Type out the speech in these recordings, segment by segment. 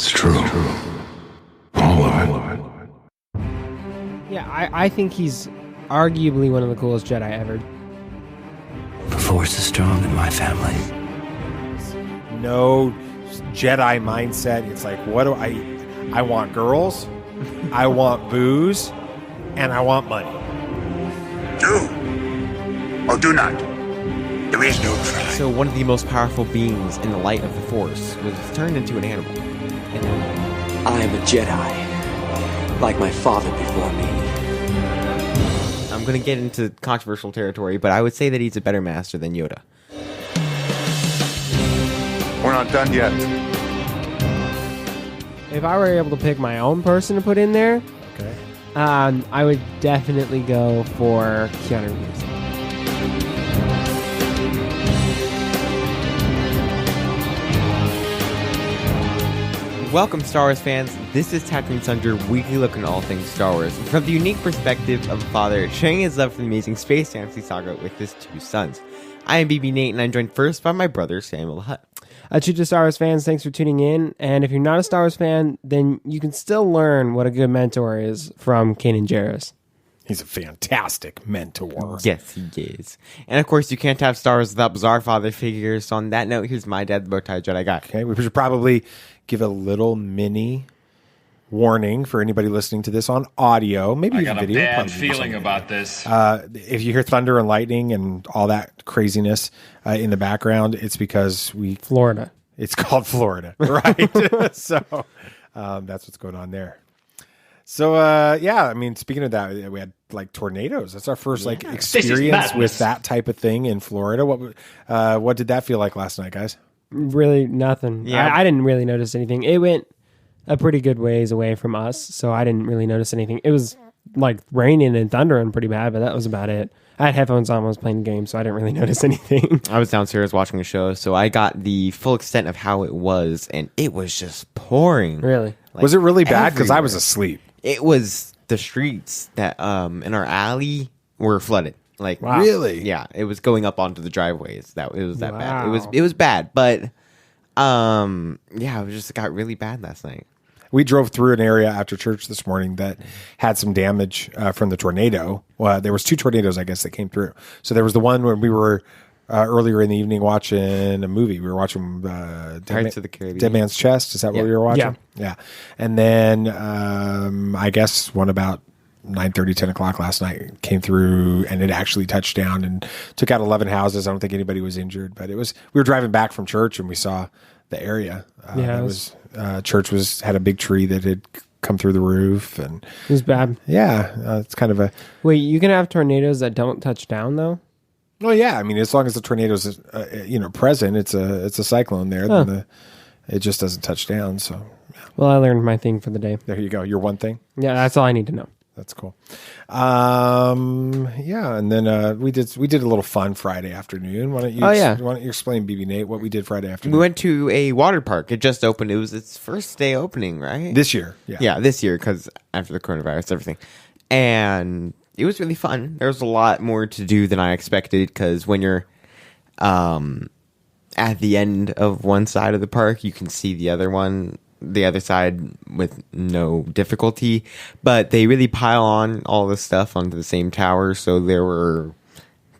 It's true. All of it. Yeah, I think he's arguably one of the coolest Jedi ever. The Force is strong in my family. No Jedi mindset. It's like, what do I want girls, I want booze, and I want money. Do or do not. There is no try. So one of the most powerful beings in the light of the Force was turned into an animal. And I am a Jedi, like my father before me. I'm going to get into controversial territory, but I would say that he's a better master than Yoda. We're not done yet. If I were able to pick my own person to put in there, Okay. I would definitely go for Keanu Reeves. Welcome, Star Wars fans. This is Tatooine Sons, your weekly look at all things Star Wars. From the unique perspective of a father sharing his love for the amazing space fantasy saga with his two sons. I am BB Nate, and I'm joined first by my brother, Samuel Hutt. To Star Wars fans, thanks for tuning in. And if you're not a Star Wars fan, then you can still learn what a good mentor is from Kanan Jarrus. He's a fantastic mentor. Yes, he is. And of course, you can't have Star Wars without bizarre father figures. So on that note, here's my dad, the Bowtie Jedi guy. Okay, we should probably give a little mini warning for anybody listening to this on audio. Maybe I even got a video. bad Probably feeling something. about this. If you hear thunder and lightning and all that craziness in the background, it's because Florida. It's called Florida, right? So that's what's going on there. So yeah, I mean, speaking of that, we had like tornadoes. That's our first like experience with that type of thing in Florida. What did that feel like last night, guys? Really nothing. Yeah. I didn't really notice anything. It went a pretty good ways away from us, so I didn't really notice anything. It was like raining and thundering pretty bad, but that was about it. I had headphones on when I was playing the game, so I didn't really notice anything. I was downstairs watching a show, so I got the full extent of how it was, and it was just pouring. Really? Like, Was it really bad? Because I was everywhere. asleep. It was the streets that in our alley were flooded. Like Wow. Really? yeah, it was going up onto the driveways. It was that bad. Wow. It was bad, but yeah, it just got really bad last night. We drove through an area after church this morning that had some damage from the tornado. Well, there was two tornadoes, I guess, that came through. So there was the one when we were earlier in the evening watching a movie. We were watching Pirates of the Caribbean. Dead Man's Chest. Is that what we were watching? Yeah. And then I guess one about 9:30, 10 o'clock last night came through, and it actually touched down and took out 11 houses. I don't think anybody was injured, but we were driving back from church and we saw the area. Church had a big tree that had come through the roof, and It was bad. yeah, it's kind of a. Wait, you can have tornadoes that don't touch down, though? Well, yeah, I mean, as long as the tornado's present, it's a cyclone there. Huh. Then it just doesn't touch down. So Well, I learned my thing for the day. there you go. Your one thing. Yeah, that's all I need to know. That's cool. Yeah, and then we did a little fun Friday afternoon. Why don't you? Oh, yeah. Why don't you explain, BB Nate, what we did Friday afternoon? We went to a water park. It just opened. It was its first day opening, right? this year. Yeah, this year, because after the coronavirus, everything. And it was really fun. There was a lot more to do than I expected, because when you're at the end of one side of the park, you can see the other side with no difficulty. But they really pile on all this stuff onto the same tower, so there were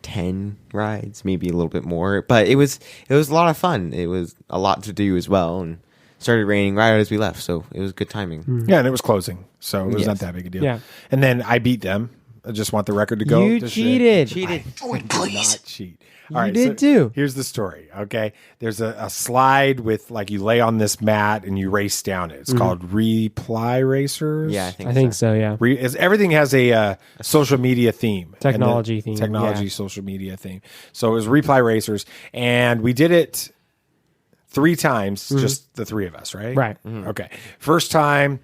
10 rides, maybe a little bit more. But it was a lot of fun. It was a lot to do as well, and started raining right as we left, so it was good timing. Yeah, and it was closing, so it was Yes. not that big a deal. Yeah. And then I beat them. I just want the record to go. You Just- cheated. Oh, please. Not cheat. You did too. Here's the story. Okay, there's a slide with like you lay on this mat and you race down it. It's called Reply Racers. Yeah, I think so, yeah. Everything has a social media theme, Technology And theme, technology, yeah. social media theme. So it was Reply Racers, and we did it 3 times, just the 3 of us, right? Right. Okay. First time,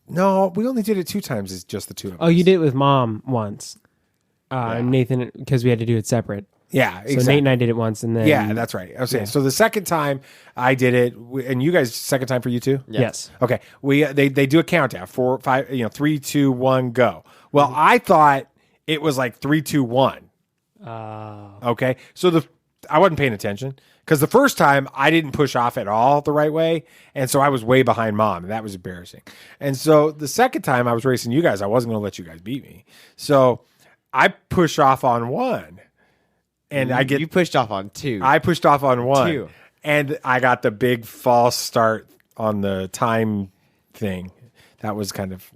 no, we only did it 2 times. It's just the 2 of us. Oh, you did it with Mom once. Nathan, because we had to do it separate. Yeah, So exactly. Nate and I did it once, and then... Yeah, that's right. I was saying. So the second time I did it, and you guys, second time for you too? Yes. Okay. They do a countdown 4, 5, 3, 2, 1, go. Well, I thought it was like 3, 2, 1. Okay. So the I wasn't paying attention because the first time I didn't push off at all the right way, and so I was way behind Mom, and that was embarrassing. And so the second time I was racing you guys, I wasn't going to let you guys beat me, so I push off on 1, and You pushed off on 2. I pushed off on 1, 2. and I got the big false start on the time thing. That was kind of,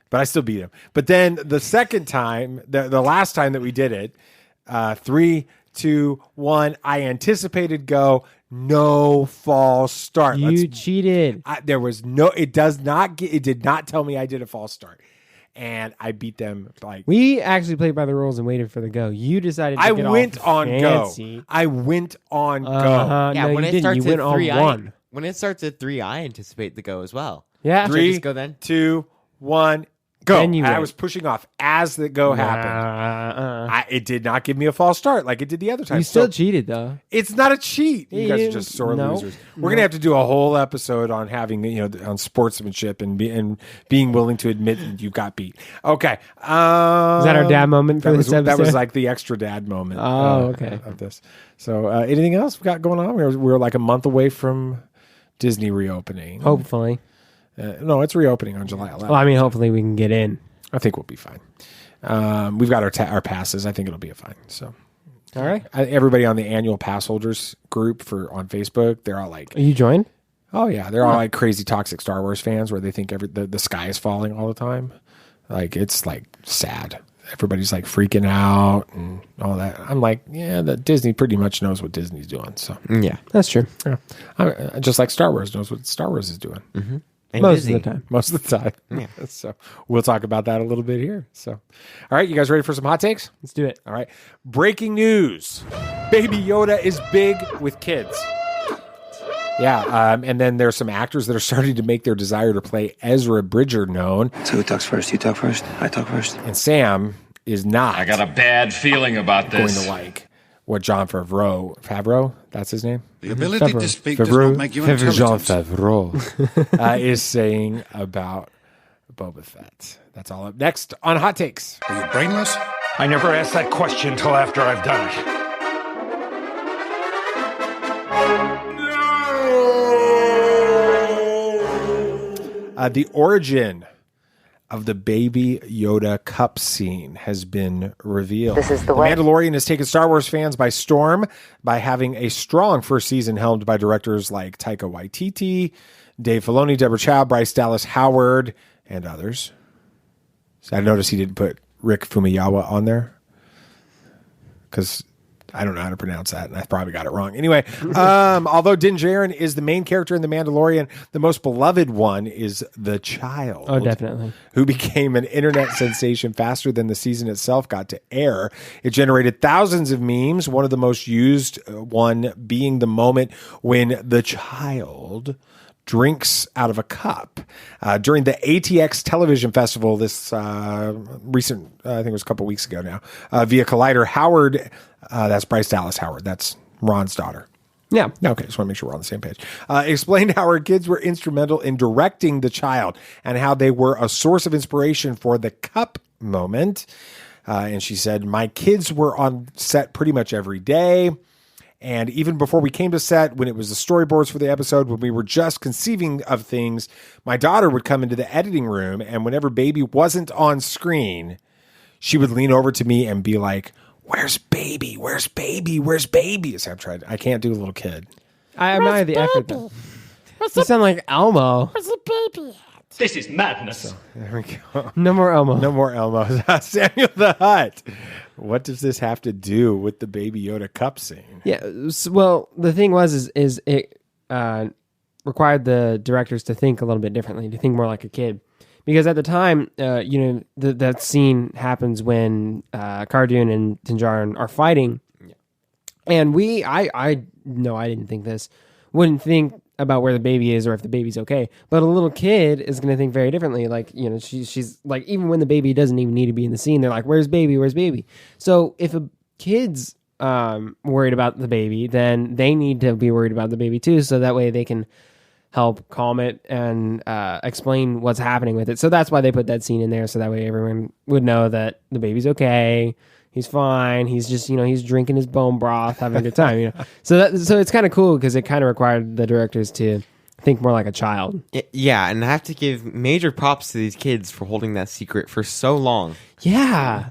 but I still beat him. But then the second time, the last time that we did it, 3, 2, 1, I anticipated go, no false start. You cheated. There was no, it did not tell me I did a false start. And I beat them like. We actually played by the rules and waited for the go. You decided to I get went all on fancy. go. I went on go. Yeah, no, when you it didn't. starts You went at 3, on 1. when it starts at 3, I anticipate the go as well. Yeah. Should I 3, just go then? 2, 1, go. Then you And I went. was pushing off as the go happened. It did not give me a false start like it did the other time. You still So cheated though. it's not a cheat. You Yeah, guys you are just sore no, losers. We're gonna have to do a whole episode on having on sportsmanship and being willing to admit that you got beat. Okay, is that our dad moment for this That was episode? like the extra dad moment. Oh, okay. Of this. So anything else we got going on? We're like a month away from Disney reopening. Hopefully. No, it's reopening on July 11th. Well, I mean, hopefully we can get in. I think we'll be fine. We've got our passes. I think it'll be fine. So, All right. everybody on the annual pass holders group on Facebook, they're all like, Are you joined? oh yeah, they're all like crazy toxic Star Wars fans where they think the sky is falling all the time. Like it's like sad. Everybody's like freaking out and all that. I'm like, yeah, that Disney pretty much knows what Disney's doing. So Yeah. That's true. just like Star Wars knows what Star Wars is doing. And Most Disney. of the time. Most of the time. Yeah. So we'll talk about that a little bit here. So, all right, you guys ready for some hot takes? Let's do it. All right. Breaking news. Baby Yoda is big with kids. Yeah. And then there's some actors that are starting to make their desire to play Ezra Bridger known. So who talks first? You talk first? I talk first. And Sam is not I got a bad feeling about going this. to like what John Favreau, that's his name? The ability to speak does Favreau, not make you Jean intelligent. Favreau is saying about Boba Fett. That's all up next on Hot Takes. Are you brainless? I never asked that question till after I've done it. The origin of the Baby Yoda cup scene has been revealed. This is the way. Mandalorian has taken Star Wars fans by storm by having a strong first season helmed by directors like Taika Waititi, Dave Filoni, Deborah Chow, Bryce Dallas Howard, and others. So I noticed he didn't put Rick Fumiyawa on there because I don't know how to pronounce that, and I probably got it wrong. Anyway, although Din Djarin is the main character in The Mandalorian, the most beloved one is the child. Oh, definitely. Who became an internet sensation faster than the season itself got to air. It generated thousands of memes, one of the most used one being the moment when the child drinks out of a cup. During the ATX television festival this recent, I think it was a couple weeks ago now, via Collider, Howard, that's Bryce Dallas Howard, that's Ron's daughter. Yeah. Okay, just want to make sure we're on the same page. Explained how her kids were instrumental in directing the child and how they were a source of inspiration for the cup moment. And she said, my kids were on set pretty much every day. And even before we came to set, when it was the storyboards for the episode, when we were just conceiving of things, my daughter would come into the editing room, and whenever Baby wasn't on screen, she would lean over to me and be like, "Where's Baby? Where's Baby? Where's Baby?" So I can't do a little kid. I admire the effort, though. You sound like Elmo. This is madness. There we go. No more Elmo. No more Elmo. Samuel the Hutt. What does this have to do with the Baby Yoda cup scene? Yeah. Well, the thing was, is it required the directors to think a little bit differently, to think more like a kid. Because at the time, that scene happens when Cardoon and Din Djarin are fighting. Yeah. And I didn't think this. Wouldn't think about where the baby is or if the baby's okay. But a little kid is going to think very differently. Like, she's like, even when the baby doesn't even need to be in the scene, they're like, where's baby? Where's baby? So if a kid's worried about the baby, then they need to be worried about the baby too. So that way they can help calm it and explain what's happening with it. So that's why they put that scene in there. So that way everyone would know that the baby's okay. He's fine. He's just, he's drinking his bone broth, having a good time. So it's kind of cool because it kind of required the directors to think more like a child. Yeah, and I have to give major props to these kids for holding that secret for so long. Yeah.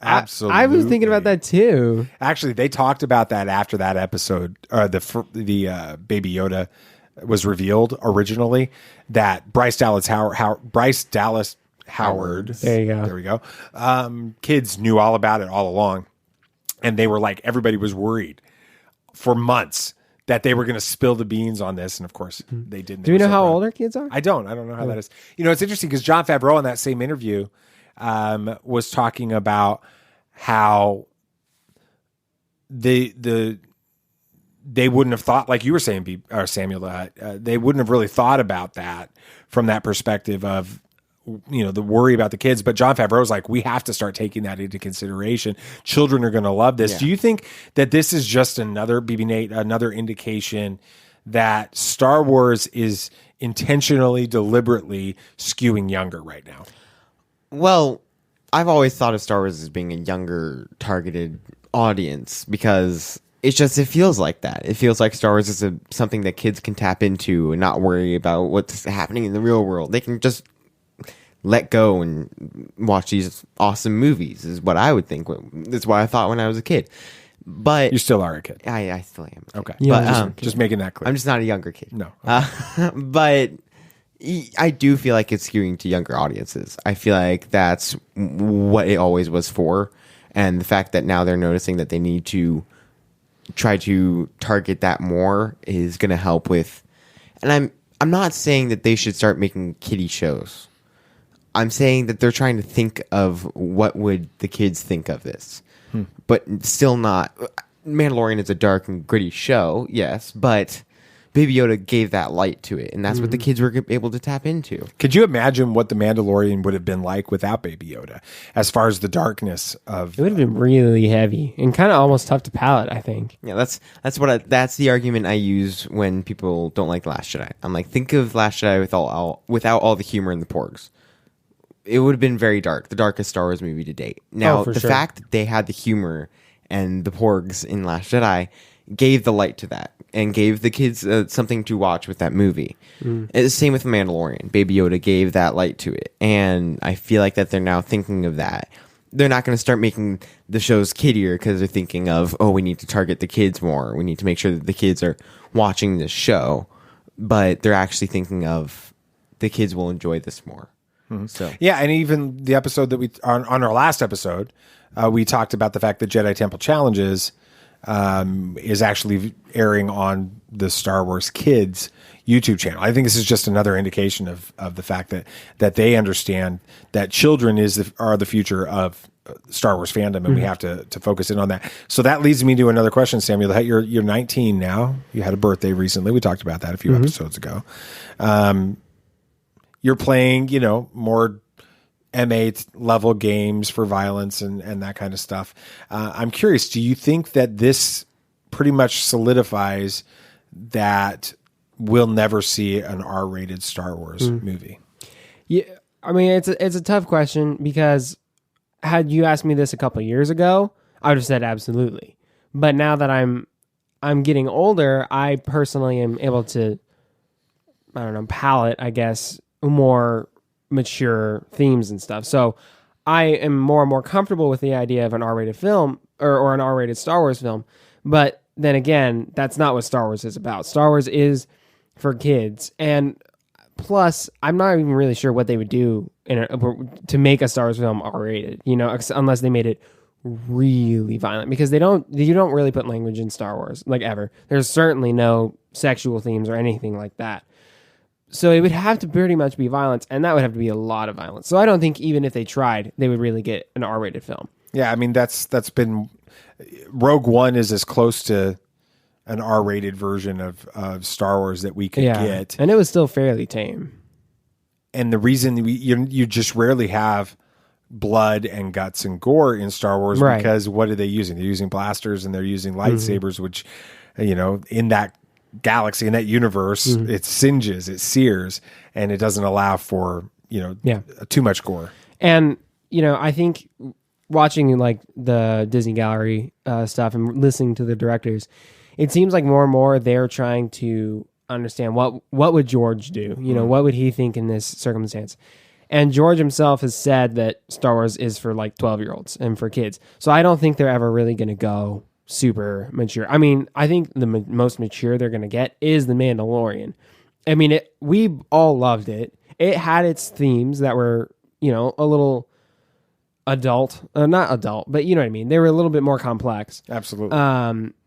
Absolutely. I was thinking about that too. Actually, they talked about that after that episode, the Baby Yoda was revealed originally, that Bryce Dallas Howard. There you go. There we go. Kids knew all about it all along. And they were like, everybody was worried for months that they were going to spill the beans on this. And of course, they didn't. Do we know how old our kids are? I don't know how that is. It's interesting because Jon Favreau in that same interview was talking about how they wouldn't have thought, like you were saying, Samuel, they wouldn't have really thought about that from that perspective of, the worry about the kids. But Jon Favreau's like, we have to start taking that into consideration. Children are going to love this. Yeah. Do you think that this is just another, BB Nate, another indication that Star Wars is intentionally, deliberately skewing younger right now? Well, I've always thought of Star Wars as being a younger targeted audience because it feels like that. It feels like Star Wars is something that kids can tap into and not worry about what's happening in the real world. They can just let go and watch these awesome movies is what I would think. That's what I thought when I was a kid. But you still are a kid. I still am. Okay. Yeah, but just making that clear. I'm just not a younger kid. No. Okay. But I do feel like it's skewing to younger audiences. I feel like that's what it always was for. And the fact that now they're noticing that they need to try to target that more is going to help with. And I'm not saying that they should start making kiddie shows. I'm saying that they're trying to think of what would the kids think of this. But still not. Mandalorian is a dark and gritty show, yes, but Baby Yoda gave that light to it, and that's what the kids were able to tap into. Could you imagine what the Mandalorian would have been like without Baby Yoda, as far as the darkness of? It would have been really heavy and kind of almost tough to palate, I think. Yeah, that's the argument I use when people don't like Last Jedi. I'm like, think of Last Jedi without all the humor and the porgs. It would have been very dark, the darkest Star Wars movie to date. Now, the fact that they had the humor and the porgs in Last Jedi gave the light to that and gave the kids something to watch with that movie. It's the same with Mandalorian. Baby Yoda gave that light to it. And I feel like that they're now thinking of that. They're not going to start making the shows kiddier because they're thinking of, we need to target the kids more. We need to make sure that the kids are watching this show. But they're actually thinking of the kids will enjoy this more. So yeah, and even the episode that we on our last episode, we talked about the fact that Jedi Temple Challenges is actually airing on the Star Wars Kids YouTube channel. I think this is just another indication of the fact that they understand that children are the future of Star Wars fandom, and we have to focus in on that. So that leads me to another question, Samuel. You're 19 now. You had a birthday recently. We talked about that a few episodes ago. You're playing, more M8 level games for violence and that kind of stuff. I'm curious, do you think that this pretty much solidifies that we'll never see an R-rated Star Wars movie? Yeah, I mean, it's a tough question because had you asked me this a couple of years ago, I would have said absolutely. But now that I'm getting older, I personally am able to, palate, I guess, more mature themes and stuff. So I am more and more comfortable with the idea of an R-rated film or an R-rated Star Wars film. But then again, that's not what Star Wars is about. Star Wars is for kids. And plus, I'm not even really sure what they would do to make a Star Wars film R-rated, unless they made it really violent, because you don't really put language in Star Wars, like, ever. There's certainly no sexual themes or anything like that. So it would have to pretty much be violence, and that would have to be a lot of violence. So I don't think even if they tried, they would really get an R-rated film. Yeah, I mean, that's been... Rogue One is as close to an R-rated version of Star Wars that we could get. And it was still fairly tame. And the reason you just rarely have blood and guts and gore in Star Wars, because what are they using? They're using blasters and they're using lightsabers, which, in that galaxy, in that universe, it singes, it sears, and it doesn't allow for too much gore. And I think watching like the Disney Gallery stuff and listening to the directors, it seems like more and more they're trying to understand what would George do? You know, what would he think in this circumstance? And George himself has said that Star Wars is for like 12-year-olds and for kids. So I don't think they're ever really going to go super mature. I mean, I think the most mature they're going to get is The Mandalorian. I mean, we all loved it. It had its themes that were, you know, a little adult, not adult, but you know what I mean. They were a little bit more complex. Absolutely.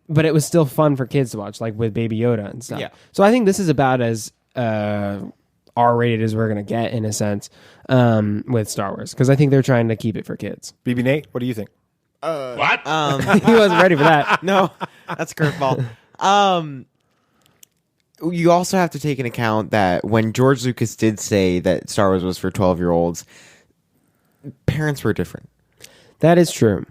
But it was still fun for kids to watch, like with Baby Yoda and stuff. Yeah. So I think this is about as R-rated as we're going to get, in a sense, with Star Wars. Because I think they're trying to keep it for kids. BB Nate, what do you think? What? He wasn't ready for that. No, that's a curveball. You also have to take into account that when George Lucas did say that Star Wars was for 12-year-olds, parents were different. That is true.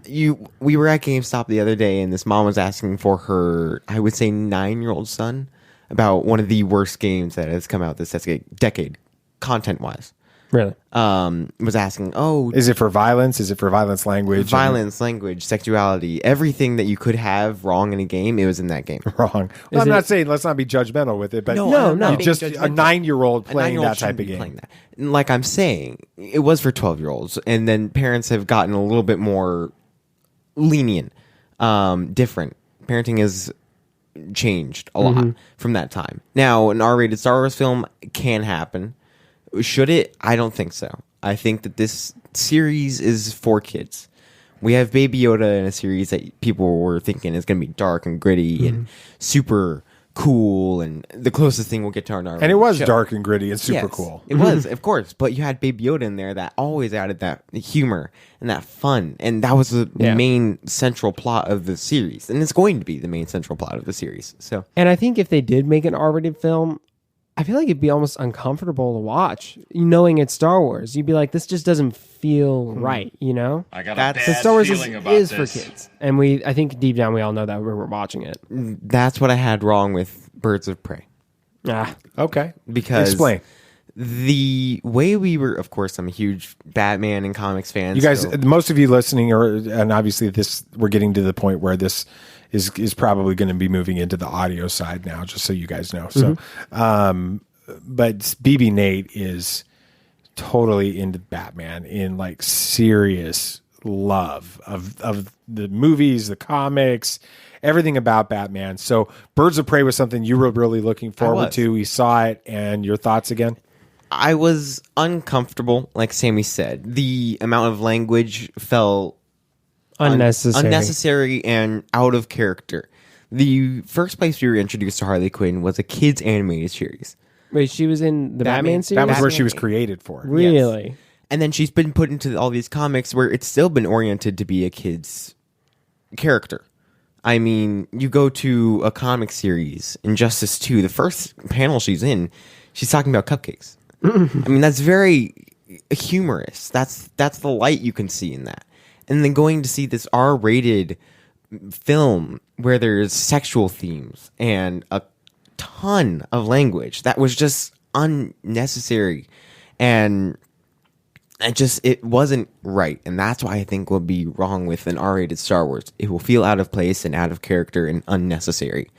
We were at GameStop the other day, and this mom was asking for her, I would say, 9-year-old son about one of the worst games that has come out this decade, content-wise. Really? Was asking, Is it for violence? Is it for violence language? Violence, language, sexuality, everything that you could have wrong in a game, it was in that game. Wrong. Well, I'm not saying let's not be judgmental with it, but No. just a 9-year-old playing that type of game. Playing that. Like I'm saying, it was for 12-year-olds, and then parents have gotten a little bit more lenient, different. Parenting has changed a lot from that time. Now, an R-rated Star Wars film can happen. Should it? I don't think so. I think that this series is for kids. We have Baby Yoda in a series that people were thinking is going to be dark and gritty and super cool, and the closest thing we'll get to our And it was dark and gritty and super cool. It was, of course. But you had Baby Yoda in there that always added that humor and that fun, and that was the main central plot of the series, and it's going to be the main central plot of the series. So, And I think if they did make an R-rated film, I feel like it'd be almost uncomfortable to watch, knowing it's Star Wars. You'd be like, this just doesn't feel right, you know? I got a bad So Star Wars feeling about is this. for kids. And I think deep down we all know that when we're watching it. that's what I had wrong with Birds of Prey. Okay. Because Explain. the way we were, of course, I'm a huge Batman and comics fan. You guys, so- most of you listening, and obviously we're getting to the point where this is probably going to be moving into the audio side now, just so you guys know. So, but BB Nate is totally into Batman in like serious love of the movies, the comics, everything about Batman. So Birds of Prey was something you were really looking forward to. We saw it, and your thoughts again? I was uncomfortable, like Sammy said. The amount of language felt unnecessary and out of character. The first place we were introduced to Harley Quinn was a kids animated series. Wait, she was in the Batman series? That was where she was created for. Really? Yes. And then she's been put into all these comics where it's still been oriented to be a kid's character. I mean, you go to a comic series, Injustice 2, the first panel she's in, she's talking about cupcakes. I mean, that's very humorous. That's the light you can see in that. And then going to see this R-rated film where there's sexual themes and a ton of language that was just unnecessary, and it wasn't right. And that's why I think we'll be wrong with an R-rated Star Wars. It will feel out of place and out of character and unnecessary.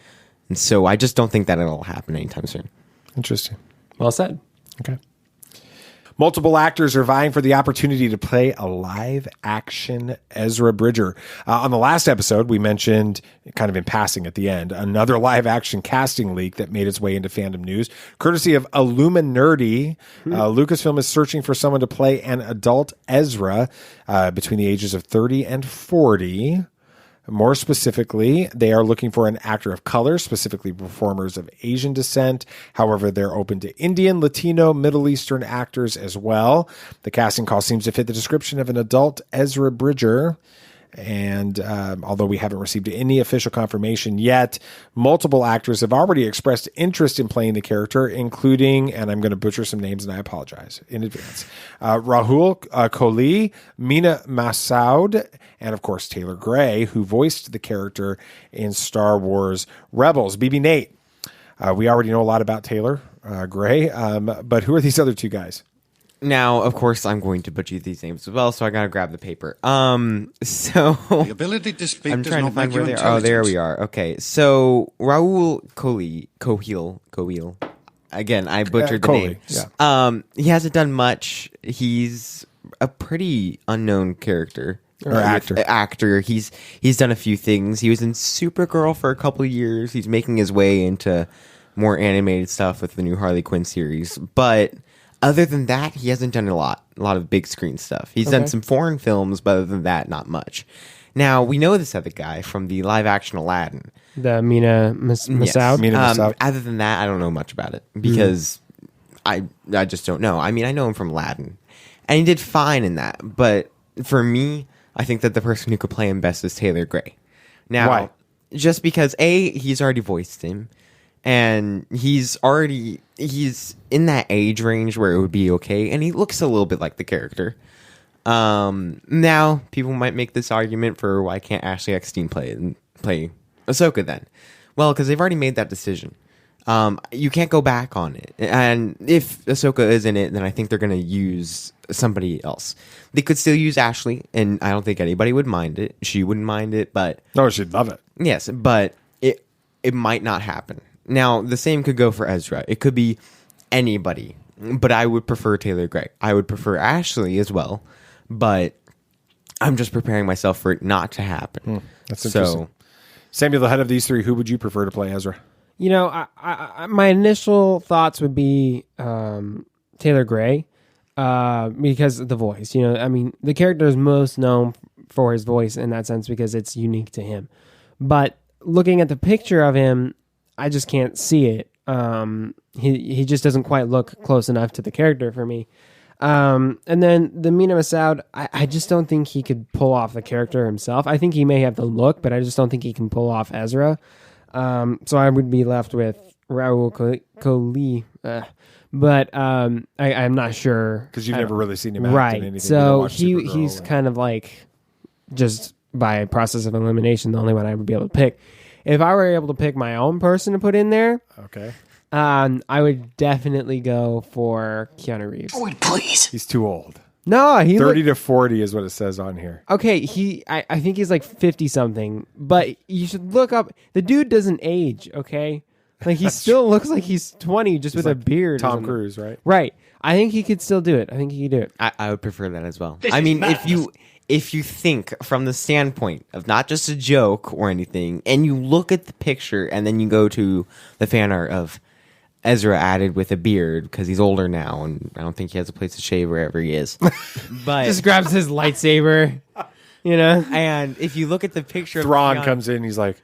And so I just don't think that it'll happen anytime soon. Interesting. Well said. Okay. Multiple actors are vying for the opportunity to play a live-action Ezra Bridger. On the last episode, we mentioned, kind of in passing at the end, another live-action casting leak that made its way into fandom news. Courtesy of Illuminati, Lucasfilm is searching for someone to play an adult Ezra between the ages of 30 and 40. More specifically, they are looking for an actor of color, specifically performers of Asian descent. However, they're open to Indian, Latino, Middle Eastern actors as well. The casting call seems to fit the description of an adult Ezra Bridger. And although we haven't received any official confirmation yet, multiple actors have already expressed interest in playing the character, including, and I'm going to butcher some names and I apologize in advance, Rahul Kohli, Mina Masood, and of course Taylor Gray, who voiced the character in Star Wars Rebels. BB Nate, we already know a lot about Taylor Gray, but who are these other two guys? Now, of course, I'm going to butcher these names as well, so I gotta grab the paper. The ability to speak I'm does trying to not find make where you they are. Oh, there intelligent. we are. Okay, so Raul Kohil. Again, I butchered the Coley, name. yeah. He hasn't done much. He's a pretty unknown character. Or actor. He's done a few things. He was in Supergirl for a couple of years. He's making his way into more animated stuff with the new Harley Quinn series. But other than that, he hasn't done a lot of big screen stuff. He's done some foreign films, but other than that, not much. Now, we know this other guy from the live-action Aladdin. The Mina Masoud. Mina Masoud. Other than that, I don't know much about it because I just don't know. I mean, I know him from Aladdin, and he did fine in that. But for me, I think that the person who could play him best is Taylor Gray. Now, Why? just because he's already voiced him, and he's in that age range where it would be okay, and he looks a little bit like the character. Now people might make this argument for why can't Ashley Eckstein play Ahsoka then? Well, because they've already made that decision. You can't go back on it. And if Ahsoka is in it, then I think they're going to use somebody else. They could still use Ashley, and I don't think anybody would mind it. She wouldn't mind it, but No, she'd love it. yes, but it might not happen. Now, the same could go for Ezra. It could be anybody, but I would prefer Taylor Gray. I would prefer Ashley as well, but I'm just preparing myself for it not to happen. That's interesting. Samuel, the head of these three, who would you prefer to play Ezra? You know, my initial thoughts would be Taylor Gray because of the voice. You know, I mean, the character is most known for his voice in that sense because it's unique to him. But looking at the picture of him, I just can't see it. He just doesn't quite look close enough to the character for me. And then the Mina Masoud, I just don't think he could pull off the character himself. I think he may have the look, but I just don't think he can pull off Ezra. So I would be left with Raul Kohli. But I'm not sure. Because you've never really seen him act in anything. You So don't watch Supergirl he's or- kind of like, just by a process of elimination, the only one I would be able to pick. If I were able to pick my own person to put in there, Okay. I would definitely go for Keanu Reeves. He's too old. No, he 30 to 40 is what it says on here. okay. I think he's like 50 something, but you should look up. The dude doesn't age. Okay, like he still looks like he's 20 just with a beard. or Tom something. Cruise, right? Right. I think he could still do it. I think he could do it. I would prefer that as well. This I is mean, madness. if you think from the standpoint of not just a joke or anything, and you look at the picture and then you go to the fan art of Ezra added with a beard because he's older now, and I don't think he has a place to shave wherever he is. But Just grabs his lightsaber. You know. and if you look at the picture, Thrawn of Keanu- comes in. He's like,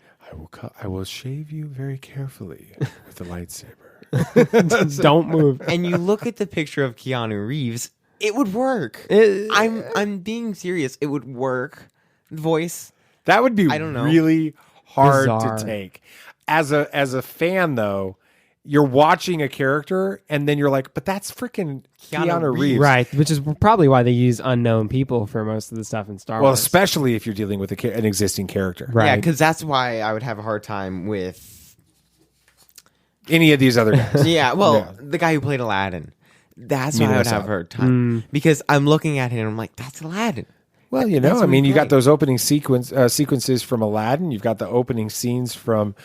I will shave you very carefully with the lightsaber. Don't move. and you look at the picture of Keanu Reeves, it would work. I'm being serious. It would work. Voice. That would be I don't know. really hard Bizarre. to take. As a fan, though, you're watching a character and then you're like, but that's freaking Keanu Reeves. Right, which is probably why they use unknown people for most of the stuff in Star Well, Wars. especially if you're dealing with an existing character. Right. Yeah, because that's why I would have a hard time with. Any of these other guys. Yeah, well, Yeah. the guy who played Aladdin. That's Mina why I would have Masoud. a hard time because I'm looking at him and I'm like, that's Aladdin. Well, you That's know, I what mean, we you got play. those opening sequences from Aladdin. You've got the opening scenes from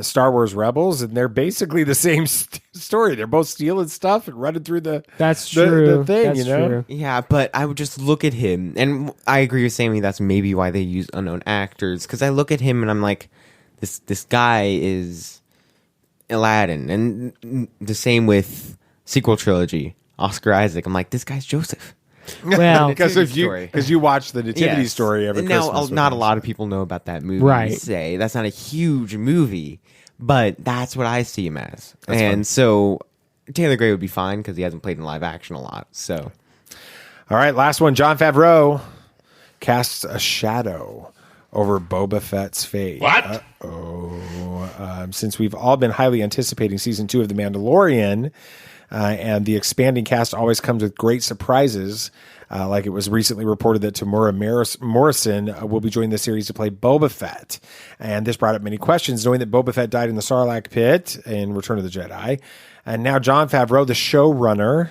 Star Wars Rebels, and they're basically the same story. They're both stealing stuff and running through the That's the true. thing, That's you know. true. Yeah, but I would just look at him, and I agree with Sammy. That's maybe why they use unknown actors because I look at him and I'm like, this guy is Aladdin, and the same with sequel trilogy Oscar Isaac. I'm like, this guy's Joseph. Well, Because Nativity story. you watch the Nativity Yes. story every And now, Christmas. with not a him. lot of people know about that movie. Right. Say that's not a huge movie, but that's what I see him as. That's and fun. so Taylor Gray would be fine because he hasn't played in live action a lot. So All right, last one. John Favreau casts a shadow over Boba Fett's fate. What? Since we've all been highly anticipating season 2 of The Mandalorian, and the expanding cast always comes with great surprises. Like it was recently reported that Tamura Morrison will be joining the series to play Boba Fett. And this brought up many questions, knowing that Boba Fett died in the Sarlacc pit in Return of the Jedi. And now John Favreau, the showrunner,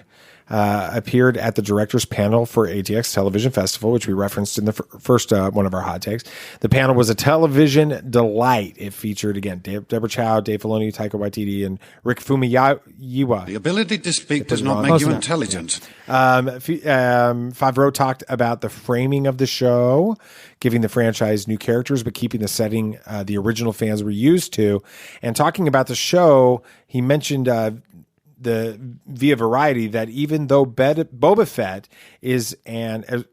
appeared at the director's panel for ATX Television Festival, which we referenced in the first one of our hot takes. The panel was a television delight. It featured, again, Deborah Chow, Dave Filoni, Taika Waititi, and Rick Famuyiwa. The ability to speak does not make you intelligent. Favreau talked about the framing of the show, giving the franchise new characters, but keeping the setting the original fans were used to. And talking about the show, he mentioned via Variety that even though Boba Fett is an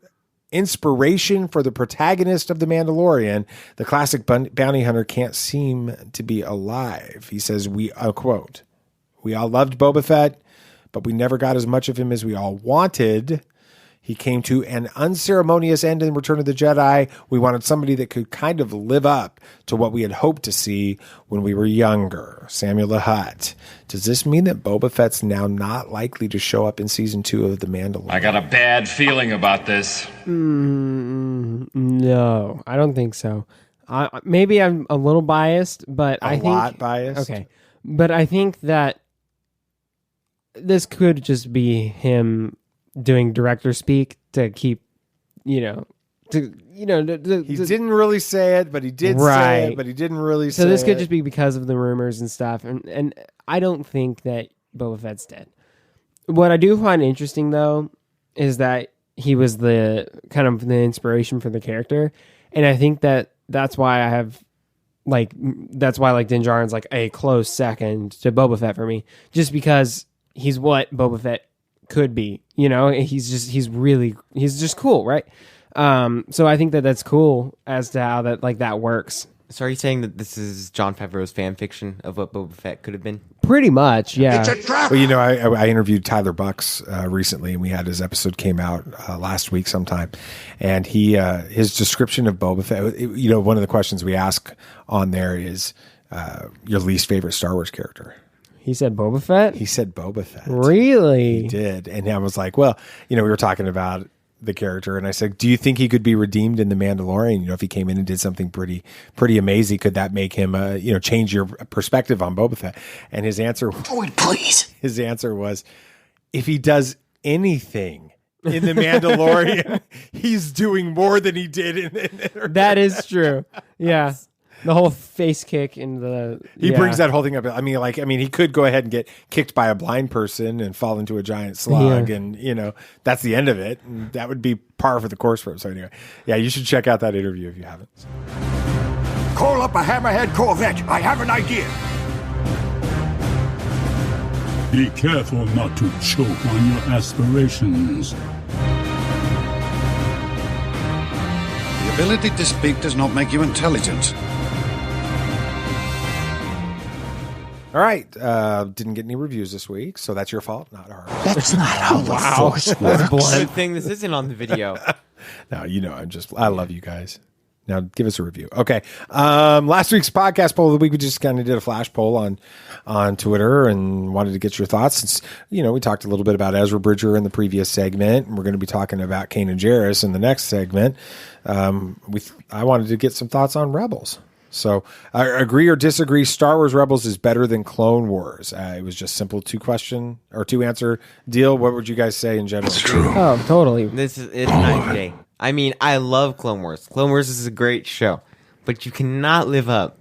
inspiration for the protagonist of The Mandalorian, the classic bounty hunter can't seem to be alive. He says, quote, "We all loved Boba Fett, but we never got as much of him as we all wanted. He came to an unceremonious end in Return of the Jedi. We wanted somebody that could kind of live up to what we had hoped to see when we were younger." Samuel the Hutt. Does this mean that Boba Fett's now not likely to show up in season 2 of The Mandalorian? I got a bad feeling about this. No, I don't think so. Maybe I'm a little biased, but I think... A lot biased? Okay. But I think that this could just be him doing director speak to keep, he didn't really say it, but he did say it, but he didn't really say it. So this could just be because of the rumors and stuff. And I don't think that Boba Fett's dead. What I do find interesting, though, is that he was the kind of the inspiration for the character. And I think that's why I have Din Djarin's like a close second to Boba Fett for me, just because he's what Boba Fett could be, he's just cool, right? So I think that's cool as to how that works. So are you saying that this is Jon Favreau's fan fiction of what Boba Fett could have been? Pretty much, yeah. It's a trap. Well, I interviewed Tyler Bucks recently, and we had his episode came out last week sometime, and his description of Boba Fett. One of the questions we ask on there is your least favorite Star Wars character. He said Boba Fett? He said Boba Fett. Really? He did. And I was like, well, we were talking about the character, and I said, do you think he could be redeemed in The Mandalorian? If he came in and did something pretty amazing, could that make him, change your perspective on Boba Fett? And his answer, his answer was, if he does anything in The Mandalorian, he's doing more than he did in That is true. Yeah. The whole face kick and he brings that whole thing up. He could go ahead and get kicked by a blind person and fall into a giant slug, and that's the end of it. And that would be par for the course for him. So anyway, yeah, you should check out that interview if you haven't. Call up a Hammerhead Corvette. I have an idea. Be careful not to choke on your aspirations. The ability to speak does not make you intelligent. All right. Didn't get any reviews this week, so that's your fault, not ours. That's not how the Force works. Good thing this isn't on the video. No, I love you guys. Now give us a review. Okay. Last week's podcast poll of the week, we just kind of did a flash poll on Twitter and wanted to get your thoughts. Since, we talked a little bit about Ezra Bridger in the previous segment, and we're going to be talking about Kanan Jarrus in the next segment. I wanted to get some thoughts on Rebels. So, agree or disagree, Star Wars Rebels is better than Clone Wars? It was just simple 2-answer deal. What would you guys say in general? It's true. Oh, totally. It's night and day. I mean, I love Clone Wars. Clone Wars is a great show, but you cannot live up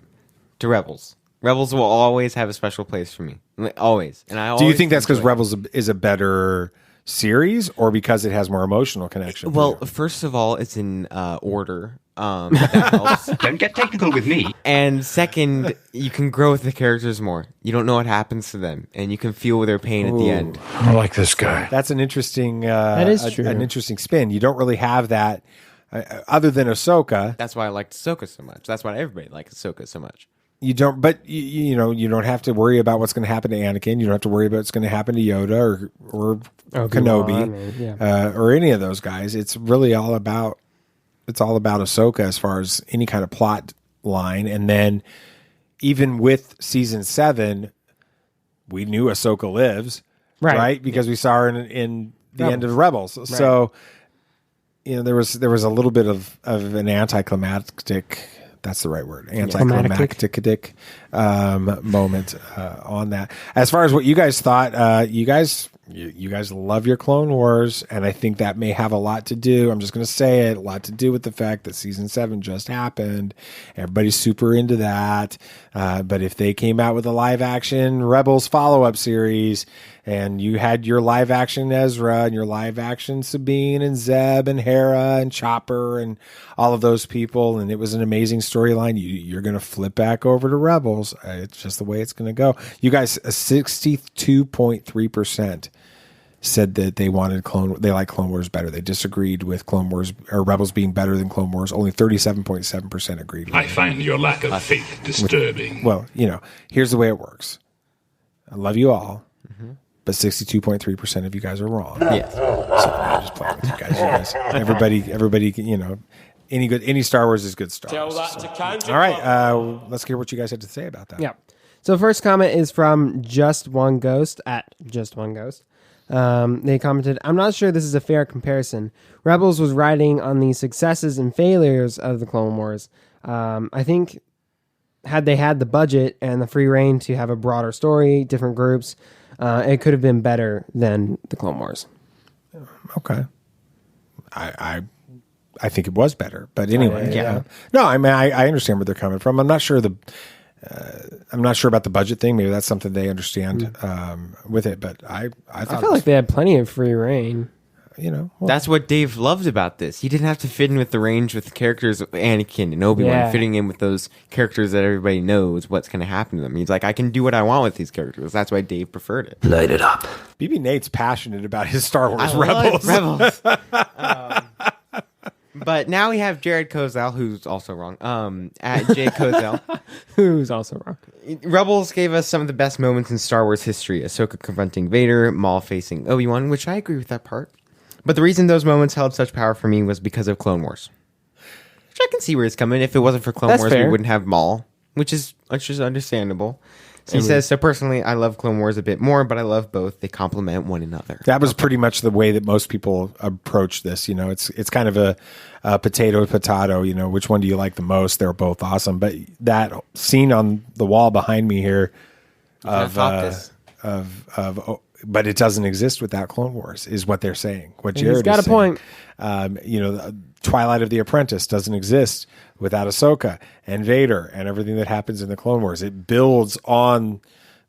to Rebels. Rebels will always have a special place for me. Always. And do you think that's because Rebels is a better series, or because it has more emotional connection? Well, first of all, it's in order. That helps. Don't get technical with me. And second, you can grow with the characters more. You don't know what happens to them, and you can feel their pain at the end. I like this guy. That's an interesting. That is true. An interesting spin. You don't really have that other than Ahsoka. That's why I liked Ahsoka so much. That's why everybody likes Ahsoka so much. You don't, but you don't have to worry about what's going to happen to Anakin. You don't have to worry about what's going to happen to Yoda or Kenobi or any of those guys. It's really all about Ahsoka as far as any kind of plot line. And then even with season 7, we knew Ahsoka lives, right? Because we saw her in the end of Rebels. Right. So there was a little bit of an anticlimactic. That's the right word. Anticlimactic moment on that. As far as what you guys thought, you guys You guys love your Clone Wars, and I think that may have a lot to do. I'm just going to say it, a lot to do with the fact that season 7 just happened. Everybody's super into that. But if they came out with a live action Rebels follow-up series, and you had your live action Ezra and your live action Sabine and Zeb and Hera and Chopper and all of those people, and it was an amazing storyline, you're going to flip back over to Rebels. It's just the way it's going to go. You guys, 62.3% said that they like Clone Wars better. They disagreed with Clone Wars or Rebels being better than Clone Wars. Only 37.7% agreed with I find your lack of faith disturbing. Well, here's the way it works. I love you all, but 62.3% of you guys are wrong. Yes. So I'm just playing with you guys. Everybody, any Star Wars is good Star Wars. All right, let's hear what you guys had to say about that. Yeah. So first comment is from Just One Ghost at Just One Ghost. They commented, "I'm not sure this is a fair comparison. Rebels was riding on the successes and failures of the Clone Wars. I think had they had the budget and the free reign to have a broader story, different groups, it could have been better than the Clone Wars." Okay. I think it was better, but anyway, yeah. No, I mean, I understand where they're coming from. I'm not sure about the budget thing. Maybe that's something they understand with it. But I feel like they had plenty of free reign. That's what Dave loved about this. He didn't have to fit in with the range with the characters of Anakin and Obi-Wan, fitting in with those characters that everybody knows what's going to happen to them. He's like, I can do what I want with these characters. That's why Dave preferred it. Light it up. BB Nate's passionate about his Star Wars Rebels. Rebels. But now we have Jared Kozel, who's also wrong. At J Kozel, who's also wrong. Rebels gave us some of the best moments in Star Wars history. Ahsoka confronting Vader, Maul facing Obi-Wan, which I agree with that part. But the reason those moments held such power for me was because of Clone Wars. Which I can see where it's coming. If it wasn't for Clone Wars, we wouldn't have Maul, which is understandable. So he says, so personally, I love Clone Wars a bit more, but I love both. They complement one another. That was pretty much the way that most people approach this. It's kind of a potato. Which one do you like the most? They're both awesome. But that scene on the wall behind me here but it doesn't exist without Clone Wars, is what they're saying. What Jared He's got a point. Twilight of the Apprentice doesn't exist without Ahsoka and Vader and everything that happens in the Clone Wars. It builds on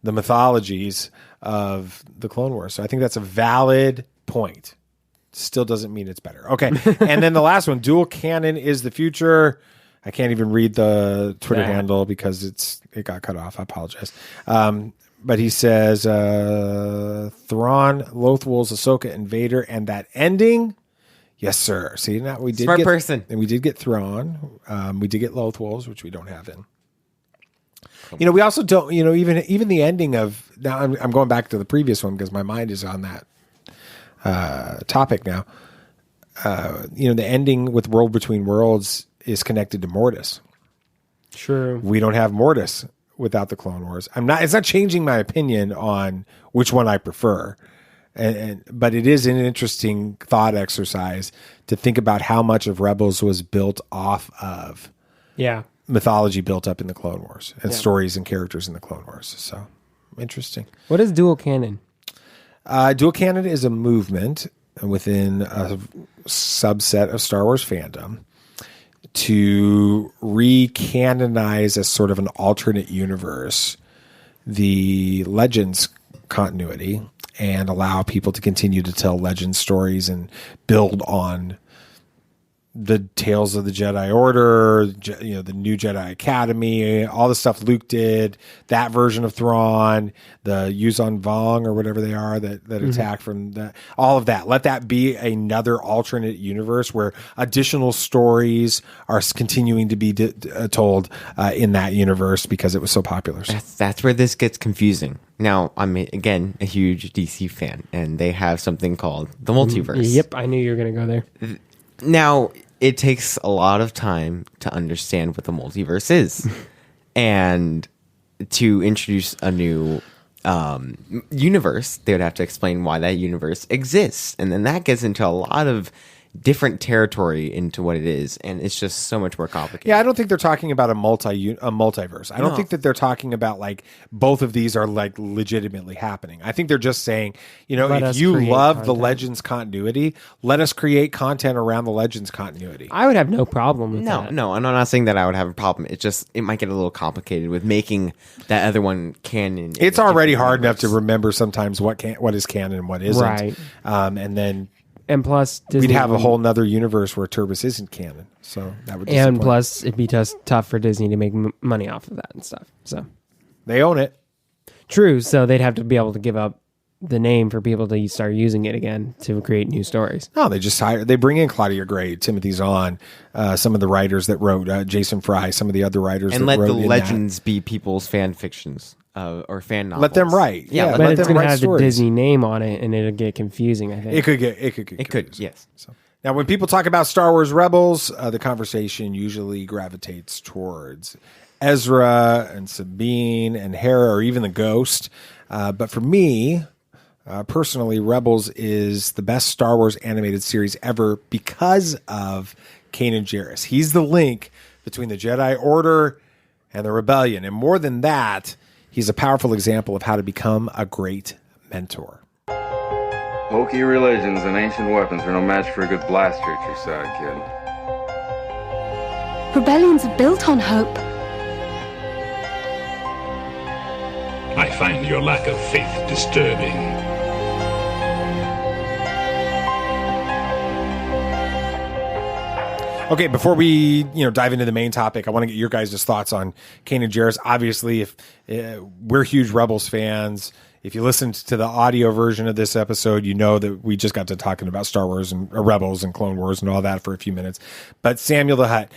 the mythologies of the Clone Wars. So I think that's a valid point. Still doesn't mean it's better. Okay. And then the last one, dual canon is the future. I can't even read the Twitter handle because it got cut off. I apologize. But he says, Thrawn, Lothwol's Ahsoka and Vader, and that ending. Yes, sir. See, now we did Smart person. And we did get Thrawn. We did get Lothwol's, which we don't have in. We also don't, even the ending of, now I'm going back to the previous one because my mind is on that topic now. The ending with World Between Worlds is connected to Mortis. True. We don't have Mortis without the Clone Wars. It's not changing my opinion on which one I prefer. But it is an interesting thought exercise to think about how much of Rebels was built off of mythology built up in the Clone Wars and stories and characters in the Clone Wars. So interesting. What is dual canon? Dual canon is a movement within a subset of Star Wars fandom to re-canonize as sort of an alternate universe the Legends continuity and allow people to continue to tell legend stories and build on the Tales of the Jedi Order, the New Jedi Academy, all the stuff Luke did, that version of Thrawn, the Yuzon Vong or whatever they are that attack from that, all of that. Let that be another alternate universe where additional stories are continuing to be told in that universe because it was so popular. That's where this gets confusing. Now, I'm, again, a huge DC fan, and they have something called the multiverse. Yep, I knew you were going to go there. Now, it takes a lot of time to understand what the multiverse is. And to introduce a new universe, they would have to explain why that universe exists. And then that gets into a lot of different territory into what it is, and it's just so much more complicated. Yeah, I don't think they're talking about a multiverse. I don't think that they're talking about like both of these are like legitimately happening. I think they're just saying, if you love the Legends continuity, let us create content around the Legends continuity. I would have no problem with that. No, I'm not saying that I would have a problem. It might get a little complicated with making that other one canon. It's already hard enough to remember sometimes what is canon and what isn't. Right. And plus, Disney, we'd have a whole nother universe where Turbis isn't canon, so that would. And plus, it'd be just tough for Disney to make money off of that and stuff. So they own it. True. So they'd have to be able to give up the name for people to start using it again to create new stories. No, they bring in Claudia Gray, Timothy Zahn, some of the writers that wrote Jason Fry, some of the other writers, and that let wrote the Legends be people's fan fictions. Or fan novels. Let them write. Yeah, but it's going to have the Disney name on it, and it'll get confusing. I think it could. Yes. So now, when people talk about Star Wars Rebels, the conversation usually gravitates towards Ezra and Sabine and Hera, or even the Ghost. But for me, personally, Rebels is the best Star Wars animated series ever because of Kanan Jarrus. He's the link between the Jedi Order and the Rebellion, and more than that, he's a powerful example of how to become a great mentor. Hokey religions and ancient weapons are no match for a good blaster at your side, kid. Rebellions are built on hope. I find your lack of faith disturbing. Okay, before we dive into the main topic, I want to get your guys' thoughts on Kanan Jarrus. Obviously, if we're huge Rebels fans, if you listened to the audio version of this episode, you know that we just got to talking about Star Wars and Rebels and Clone Wars and all that for a few minutes. But Samuel the Hutt,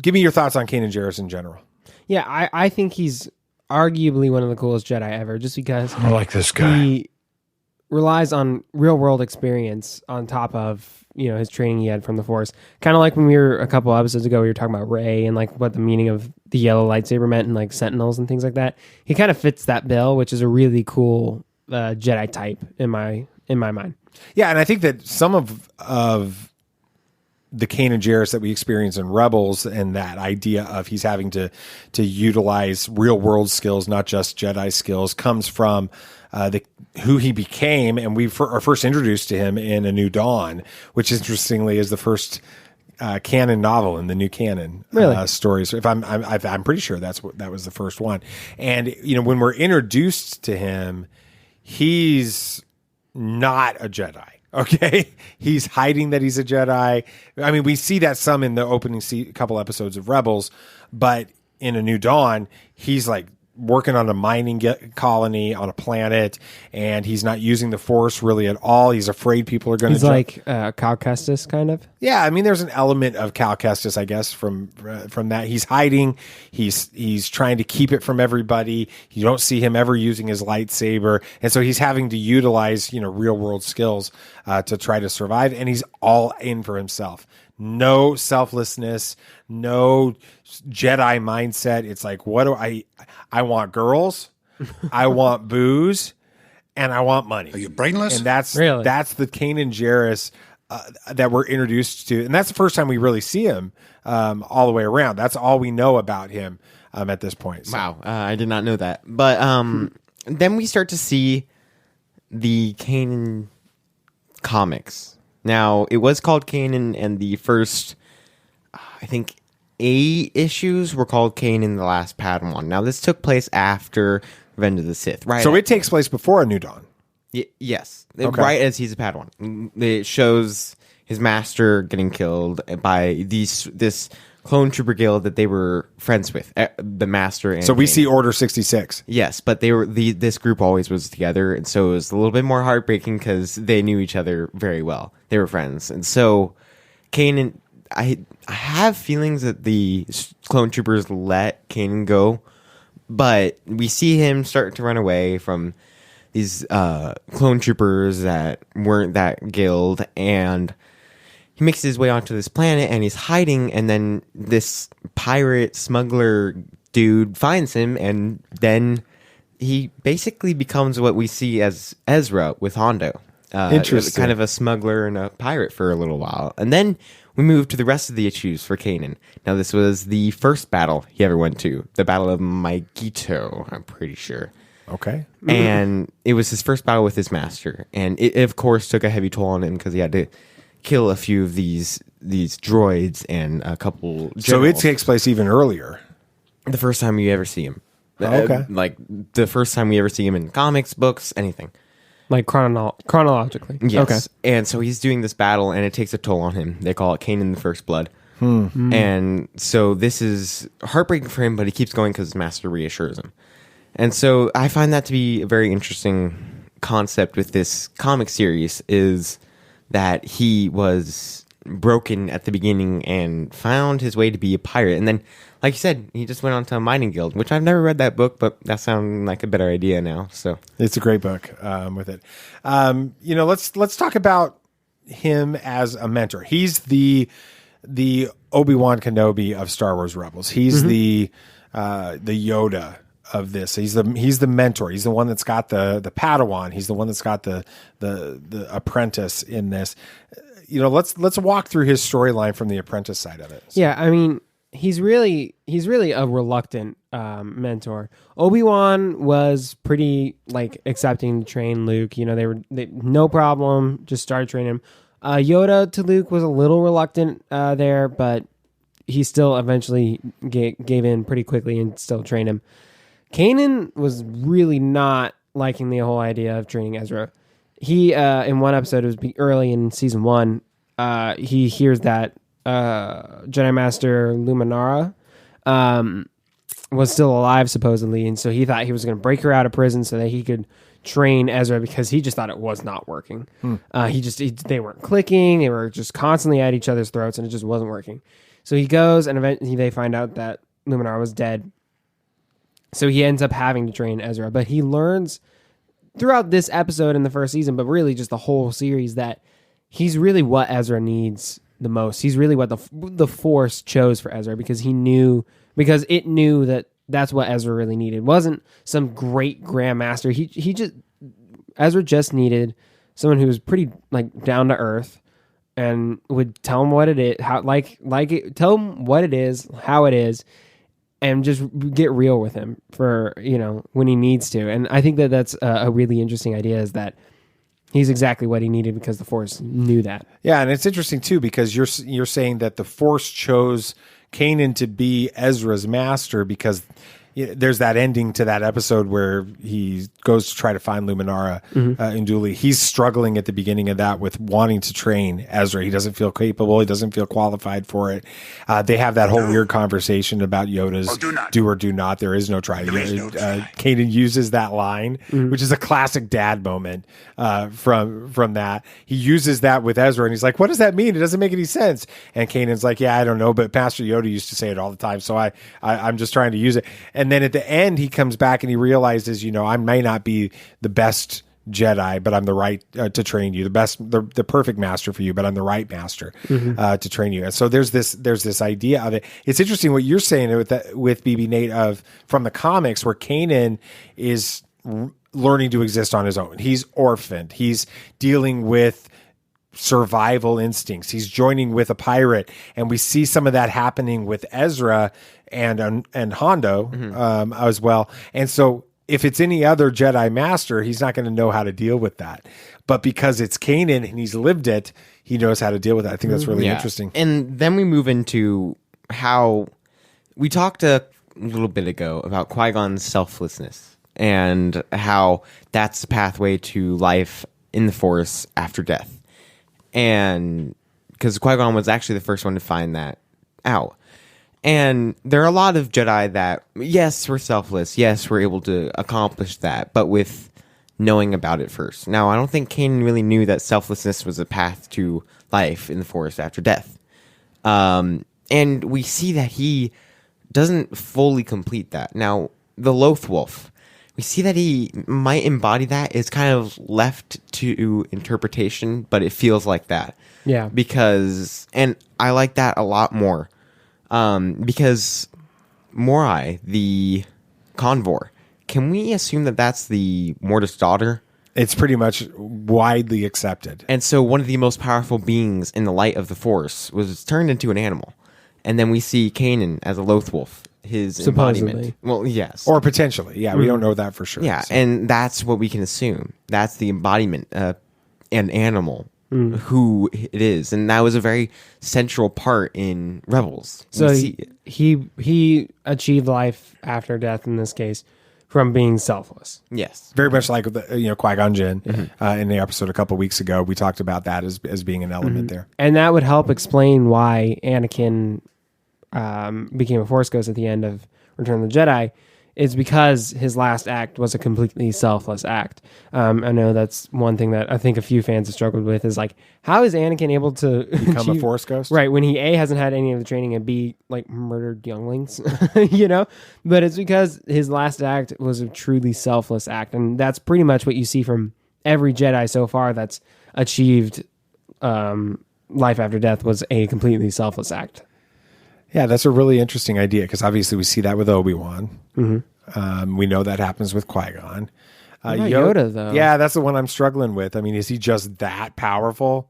give me your thoughts on Kanan Jarrus in general. Yeah, I think he's arguably one of the coolest Jedi ever, just because I like this guy. He relies on real world experience on top of his training he had from the Force. Kind of like when we were a couple episodes ago, we were talking about Rey and like what the meaning of the yellow lightsaber meant and like Sentinels and things like that. He kind of fits that bill, which is a really cool Jedi type in my mind. Yeah, and I think that some of the Kanan Jarrus that we experience in Rebels and that idea of he's having to utilize real world skills, not just Jedi skills, comes from who he became, and we are first introduced to him in A New Dawn, which interestingly is the first canon novel in the new canon stories. If I'm pretty sure that was the first one. And when we're introduced to him, he's not a Jedi. Okay, he's hiding that he's a Jedi. I mean, we see that some in the opening couple episodes of Rebels, but in A New Dawn, he's like working on a mining colony on a planet, and he's not using the Force really at all. He's afraid people are going to. He's like Cal Kestis, kind of. Yeah, I mean, there's an element of Cal Kestis, I guess, from that. He's hiding. He's trying to keep it from everybody. You don't see him ever using his lightsaber, and so he's having to utilize real world skills to try to survive. And he's all in for himself. No selflessness, no Jedi mindset. It's like, what do I want girls, I want booze, and I want money. Are you brainless? And that's the Kanan Jarrus that we're introduced to. And that's the first time we really see him all the way around. That's all we know about him at this point. So. Wow. I did not know that. But then we start to see the Kanan comics. Now, it was called Kanan, and the first, I think, 8 issues were called Kanan the Last Padawan. Now, this took place after Revenge of the Sith, right? So it takes place before A New Dawn. Yes. Okay. Right as he's a Padawan. It shows his master getting killed by this clone trooper guild that they were friends with, the master. And so we see Order 66. Yes, but they were this group always was together, and so it was a little bit more heartbreaking because they knew each other very well. They were friends, and so Kanan. I have feelings that the clone troopers let Kanan go, but we see him start to run away from these clone troopers that weren't that guild, and he makes his way onto this planet, and he's hiding, and then this pirate smuggler dude finds him, and then he basically becomes what we see as Ezra with Hondo. Interesting. Kind of a smuggler and a pirate for a little while. And then we moved to the rest of the issues for Kanan. Now, this was the first battle he ever went to, the Battle of Megiddo, I'm pretty sure. Okay. And it was his first battle with his master. And it, of course, took a heavy toll on him because he had to kill a few of these droids and a couple generals. So it takes place even earlier. The first time you ever see him. Okay. Like, the first time we ever see him in comics, books, anything. Like chronologically. Yes. Okay. And so he's doing this battle, and it takes a toll on him. They call it Kanan the First Blood. And so this is heartbreaking for him, but he keeps going because his master reassures him. And so I find that to be a very interesting concept with this comic series, is that he was broken at the beginning and found his way to be a pirate. And then, like you said, he just went on to a mining guild, which I've never read that book, but that sounds like a better idea now. So it's a great book with it. Let's talk about him as a mentor. He's the Obi-Wan Kenobi of Star Wars Rebels. He's the Yoda of this. He's the mentor. He's the one that's got the Padawan. He's the one that's got the apprentice in this. Let's walk through his storyline from the apprentice side of it. Yeah, I mean, he's really a reluctant mentor. Obi-Wan was pretty accepting to train Luke. They no problem, just started training him. Yoda to Luke was a little reluctant there, but he still eventually gave in pretty quickly and still trained him. Kanan was really not liking the whole idea of training Ezra. He, in one episode, it was early in season 1, he hears that Jedi Master Luminara was still alive, supposedly, and so he thought he was going to break her out of prison so that he could train Ezra, because he just thought it was not working. They weren't clicking, they were just constantly at each other's throats, and it just wasn't working. So he goes, and eventually they find out that Luminara was dead. So he ends up having to train Ezra, but he learns throughout this episode in the first season, but really just the whole series, that he's really what Ezra needs the most. He's really what the Force chose for Ezra, because it knew that that's what Ezra really needed. It wasn't some great grandmaster. Ezra just needed someone who was pretty down to earth and would tell him what it is, tell him what it is, how it is, and just get real with him for, when he needs to. And I think that that's a really interesting idea, is that he's exactly what he needed because the Force knew that. Yeah, and it's interesting too, because you're saying that the Force chose Kanan to be Ezra's master, because there's that ending to that episode where he goes to try to find Luminara in Dooley. He's struggling at the beginning of that with wanting to train Ezra. He doesn't feel capable. He doesn't feel qualified for it. They have that whole weird conversation about Yoda's do or do not. There is no try. Kanan uses that line, which is a classic dad moment from that. He uses that with Ezra, and he's like, what does that mean? It doesn't make any sense. And Kanan's like, yeah, I don't know, but Pastor Yoda used to say it all the time, so I'm just trying to use it. And then at the end, he comes back and he realizes, I may not be the best Jedi, but I'm the right to train you, the perfect master for you, but I'm the right master to train you. And so there's this idea of it. It's interesting what you're saying with BB Nate from the comics, where Kanan is learning to exist on his own. He's orphaned. He's dealing with survival instincts. He's joining with a pirate, and we see some of that happening with Ezra and Hondo as well. And so if it's any other Jedi master, he's not going to know how to deal with that. But because it's Kanan and he's lived it, he knows how to deal with it. I think that's really interesting. And then we move into how we talked a little bit ago about Qui-Gon's selflessness and how that's the pathway to life in the Force after death. And because Qui-Gon was actually the first one to find that out. And there are a lot of Jedi that, yes, we're selfless. Yes, we're able to accomplish that, but with knowing about it first. Now, I don't think Kanan really knew that selflessness was a path to life in the Force after death. And we see that he doesn't fully complete that. Now, the Loth Wolf, we see that he might embody that. It's kind of left to interpretation, but it feels like that. Yeah. And I like that a lot more. Because Morai, the Convor, can we assume that that's the Mortis daughter? It's pretty much widely accepted. And so one of the most powerful beings in the light of the Force was turned into an animal. And then we see Kanan as a Loth Wolf, his Supposedly. embodiment. Well, yes. Or potentially. Yeah, we don't know that for sure. Yeah, so. and that's what we can assume. That's the embodiment, an animal, who it is. And that was a very central part in Rebels. So We see it. he achieved life after death in this case from being selfless. Yes. Very much like Qui-Gon Jinn in the episode a couple weeks ago. We talked about that as being an element there. And that would help explain why Anakin became a Force ghost at the end of Return of the Jedi. Is because his last act was a completely selfless act. I know that's one thing that I think a few fans have struggled with is like, how is Anakin able to Become a Force ghost? Right, when he A, hasn't had any of the training, and B, like murdered younglings, you know? But it's because his last act was a truly selfless act. And that's pretty much what you see from every Jedi so far that's achieved life after death was a completely selfless act. Yeah, that's a really interesting idea because obviously we see that with Obi-Wan. We know that happens with Qui-Gon. What about Yoda, though? Yeah, that's the one I'm struggling with. I mean, is he just that powerful?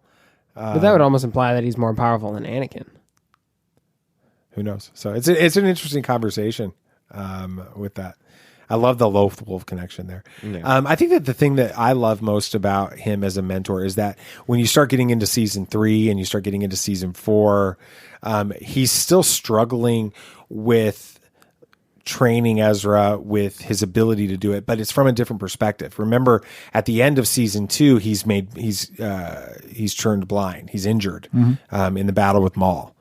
But that would almost imply that he's more powerful than Anakin. Who knows? So it's an interesting conversation with that. I love the Loth Wolf connection there. Yeah. I think that the thing that I love most about him as a mentor is that when you start getting into season 3 and you start getting into season 4, he's still struggling with training Ezra with his ability to do it, but it's from a different perspective. Remember, at the end of season 2, he's turned blind. He's injured in the battle with Maul.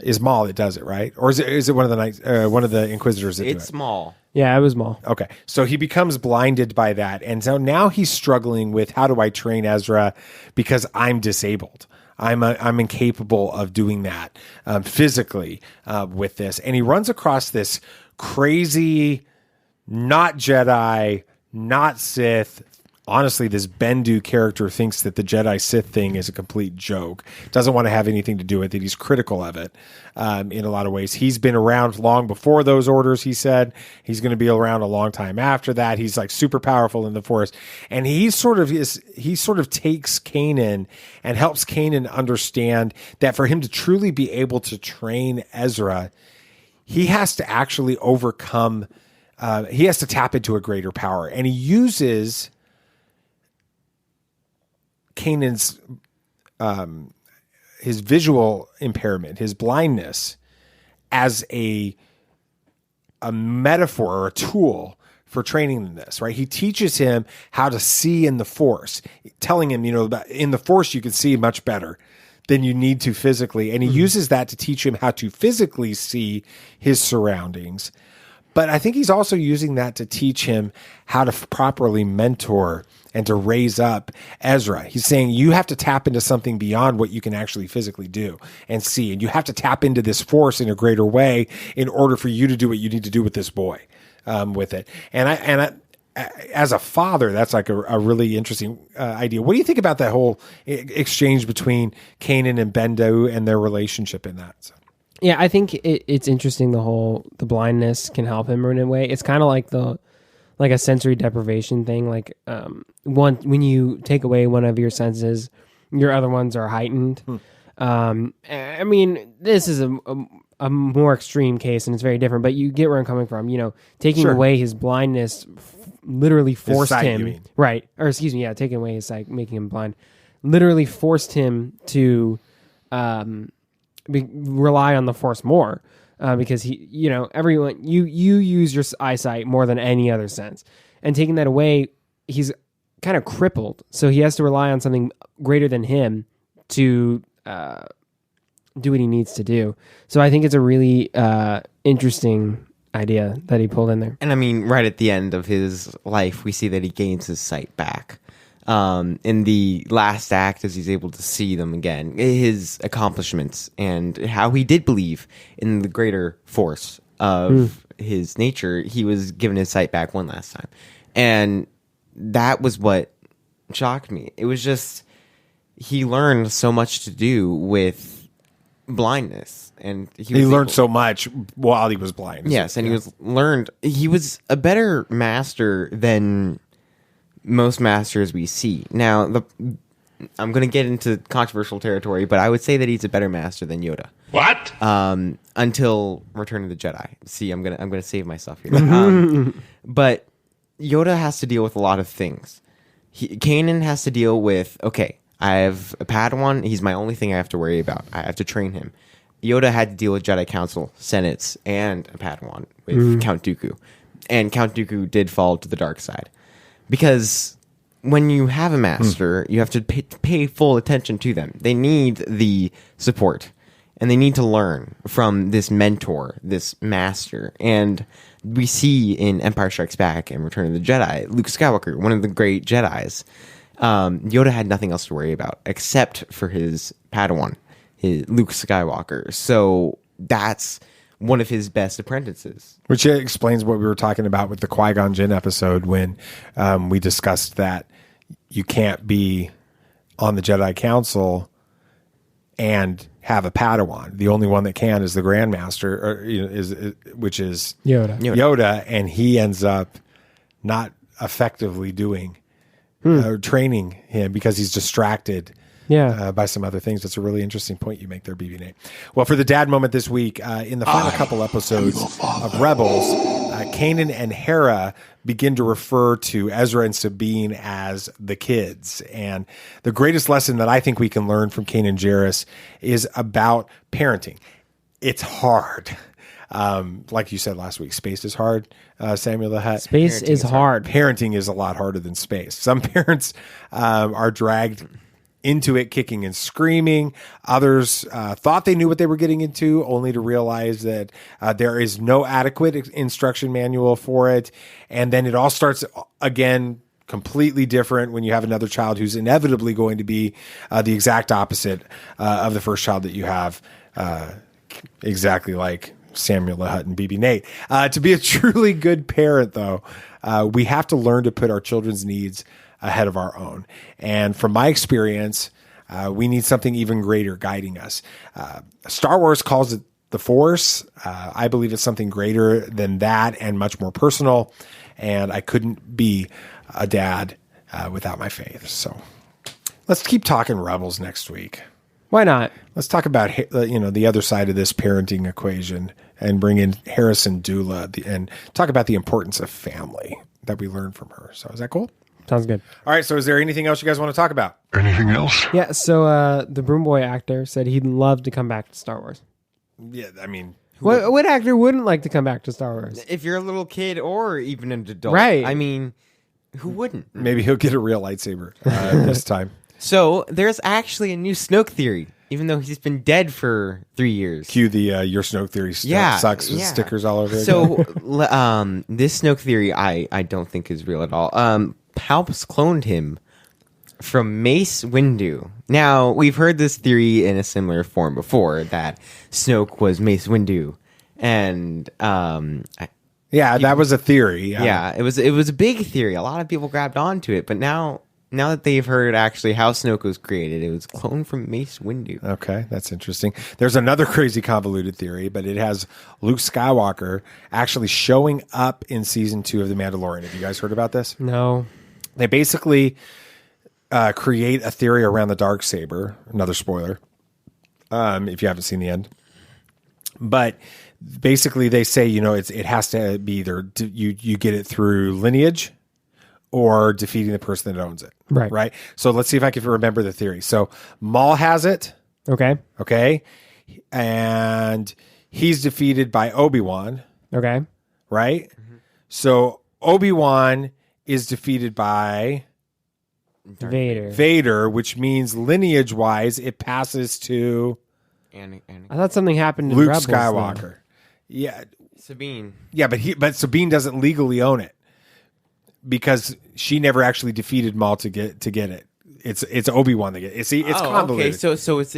Is Maul that does it, right? Or is it one of the Inquisitors that do it? It's Maul. Yeah, it was Maul. Okay, so he becomes blinded by that, and so now he's struggling with how do I train Ezra because I'm disabled. I'm incapable of doing that physically with this, and he runs across this crazy, not Jedi, not Sith. Honestly, this Bendu character thinks that the Jedi Sith thing is a complete joke. Doesn't want to have anything to do with it. He's critical of it in a lot of ways. He's been around long before those orders, he said. He's going to be around a long time after that. He's like super powerful in the Force. And he sort of takes Kanan and helps Kanan understand that for him to truly be able to train Ezra, he has to actually overcome, he has to tap into a greater power. And he uses Kanan's his visual impairment, his blindness, as a metaphor or a tool for training in this, right? He teaches him how to see in the Force, telling him, about in the Force you can see much better than you need to physically, and he uses that to teach him how to physically see his surroundings. But I think he's also using that to teach him how to properly mentor and to raise up Ezra. He's saying you have to tap into something beyond what you can actually physically do and see. And you have to tap into this Force in a greater way in order for you to do what you need to do with this boy with it. And I, as a father, that's like a really interesting idea. What do you think about that whole exchange between Kanan and Bendu and their relationship in that? So. Yeah, I think it's interesting. The blindness can help him in a way. It's kind of like a sensory deprivation thing. Like when you take away one of your senses, your other ones are heightened. I mean, this is a more extreme case, and it's very different. But you get where I'm coming from. Taking away his blindness literally forced sight, him, right? Or excuse me, taking away his sight, making him blind, literally forced him to rely on the Force more. Because everyone, you use your eyesight more than any other sense, and taking that away, he's kind of crippled. So he has to rely on something greater than him to do what he needs to do. So I think it's a really interesting idea that he pulled in there. And I mean, right at the end of his life, we see that he gains his sight back. In the last act, as he's able to see them again, his accomplishments and how he did believe in the greater force of his nature, he was given his sight back one last time. And that was what shocked me. It was just, he learned so much to do with blindness. And he learned so much while he was blind. Yes, and he was a better master than most masters we see. Now, I'm going to get into controversial territory, but I would say that he's a better master than Yoda. What? Until Return of the Jedi. See, I'm gonna save myself here. But Yoda has to deal with a lot of things. Kanan has to deal with, okay, I have a Padawan. He's my only thing I have to worry about. I have to train him. Yoda had to deal with Jedi Council, Senates, and a Padawan with Count Dooku. And Count Dooku did fall to the dark side. Because when you have a master, you have to pay full attention to them. They need the support. And they need to learn from this mentor, this master. And we see in Empire Strikes Back and Return of the Jedi, Luke Skywalker, one of the great Jedis. Yoda had nothing else to worry about except for his Padawan, Luke Skywalker. So that's one of his best apprentices. Which explains what we were talking about with the Qui-Gon Jinn episode when we discussed that you can't be on the Jedi Council and have a Padawan. The only one that can is the Grandmaster, which is Yoda, and he ends up not effectively doing training him because he's distracted by some other things. That's a really interesting point you make there, BB Nate. Well, for the dad moment this week, in the final couple episodes of Rebels, Kanan and Hera begin to refer to Ezra and Sabine as the kids. And the greatest lesson that I think we can learn from Kanan Jarrus is about parenting. It's hard. Like you said last week, space is hard, Samuel the Hutt. Space is hard. Parenting is a lot harder than space. Some parents are dragged into it kicking and screaming. Others thought they knew what they were getting into, only to realize that there is no adequate instruction manual for it. And then it all starts again completely different when you have another child who's inevitably going to be the exact opposite of the first child that you have, exactly like Samuel the Hutt and BB Nate. To be a truly good parent, though, we have to learn to put our children's needs ahead of our own. And from my experience, we need something even greater guiding us. Star Wars calls it the Force. I believe it's something greater than that and much more personal. And I couldn't be a dad without my faith. So let's keep talking Rebels next week. Why not? Let's talk about the other side of this parenting equation and bring in Harrison Dula and talk about the importance of family that we learned from her. So is that cool? Sounds good. All right. So is there anything else you guys want to talk about? Anything else? Yeah. So the Broom Boy actor said he'd love to come back to Star Wars. Yeah. I mean, what actor wouldn't like to come back to Star Wars? If you're a little kid or even an adult. Right. I mean, who wouldn't? Maybe he'll get a real lightsaber this time. So there's actually a new Snoke theory, even though he's been dead for 3 years. Cue the your Snoke theory sucks with stickers all over it. So this Snoke theory I don't think is real at all. Palps cloned him from Mace Windu. Now, we've heard this theory in a similar form before, that Snoke was Mace Windu. And that was a theory. Yeah, it was a big theory. A lot of people grabbed onto it, but now that they've heard actually how Snoke was created, it was cloned from Mace Windu. Okay, that's interesting. There's another crazy convoluted theory, but it has Luke Skywalker actually showing up in season 2 of The Mandalorian. Have you guys heard about this? No. They basically create a theory around the Darksaber. Another spoiler, if you haven't seen the end. But basically, they say it has to be either you get it through lineage or defeating the person that owns it. Right. So let's see if I can remember the theory. So Maul has it. Okay. And he's defeated by Obi-Wan. Okay. Right. Mm-hmm. So Obi-Wan is defeated by Vader, which means lineage-wise, it passes to I thought something happened to Luke Rebels, Skywalker. Though. Yeah. Sabine. Yeah, but Sabine doesn't legally own it because she never actually defeated Maul to get it. It's Obi-Wan that get it. See, it's convoluted. Okay, so it's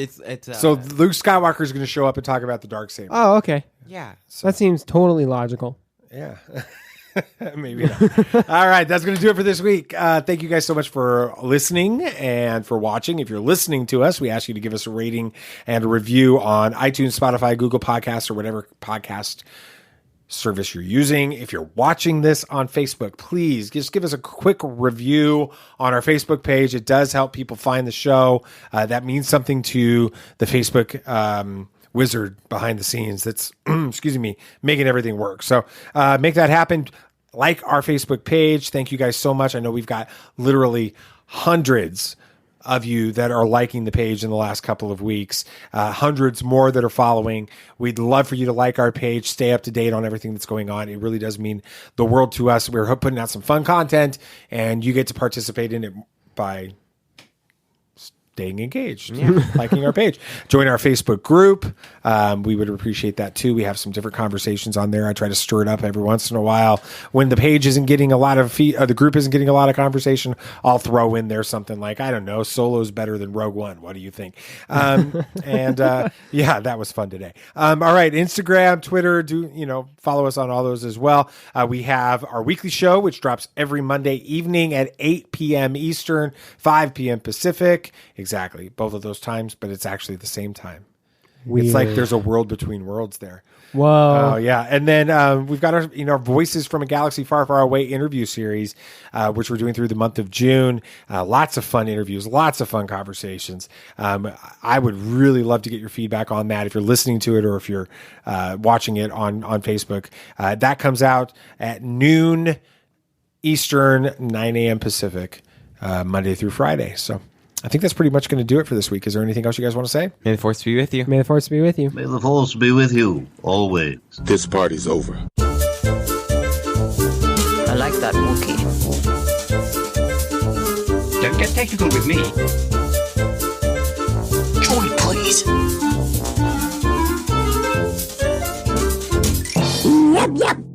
so Luke Skywalker is going to show up and talk about the Darksaber. Oh, okay. Yeah. So that seems totally logical. Yeah. Maybe not. All right, that's going to do it for this week. Thank you guys so much for listening and for watching. If you're listening to us, we ask you to give us a rating and a review on iTunes, Spotify, Google Podcasts, or whatever podcast service you're using. If you're watching this on Facebook, please just give us a quick review on our Facebook page. It does help people find the show. That means something to the Facebook wizard behind the scenes that's, excuse me, making everything work. So make that happen. Like our Facebook page. Thank you guys so much. I know we've got literally hundreds of you that are liking the page in the last couple of weeks, hundreds more that are following. We'd love for you to like our page, stay up to date on everything that's going on. It really does mean the world to us. We're putting out some fun content, and you get to participate in it by staying engaged, liking our page. Join our Facebook group. We would appreciate that too. We have some different conversations on there. I try to stir it up every once in a while. When the page isn't getting a lot of the group isn't getting a lot of conversation, I'll throw in there something like, I don't know, Solo's better than Rogue One. What do you think? Yeah, that was fun today. All right, Instagram, Twitter, follow us on all those as well. We have our weekly show, which drops every Monday evening at 8 p.m. Eastern, 5 p.m. Pacific. Exactly. Both of those times, but it's actually the same time. Weird. It's like there's a world between worlds there. Whoa. Oh, yeah. And then we've got our Voices from a Galaxy Far, Far Away interview series, which we're doing through the month of June. Lots of fun interviews, lots of fun conversations. I would really love to get your feedback on that if you're listening to it or if you're watching it on Facebook. That comes out at noon Eastern, 9 a.m. Pacific, Monday through Friday. So I think that's pretty much going to do it for this week. Is there anything else you guys want to say? May the Force be with you. May the Force be with you. May the Force be with you, always. This party's over. I like that Wookiee. Don't get technical with me. Joy, please. Yep, yep.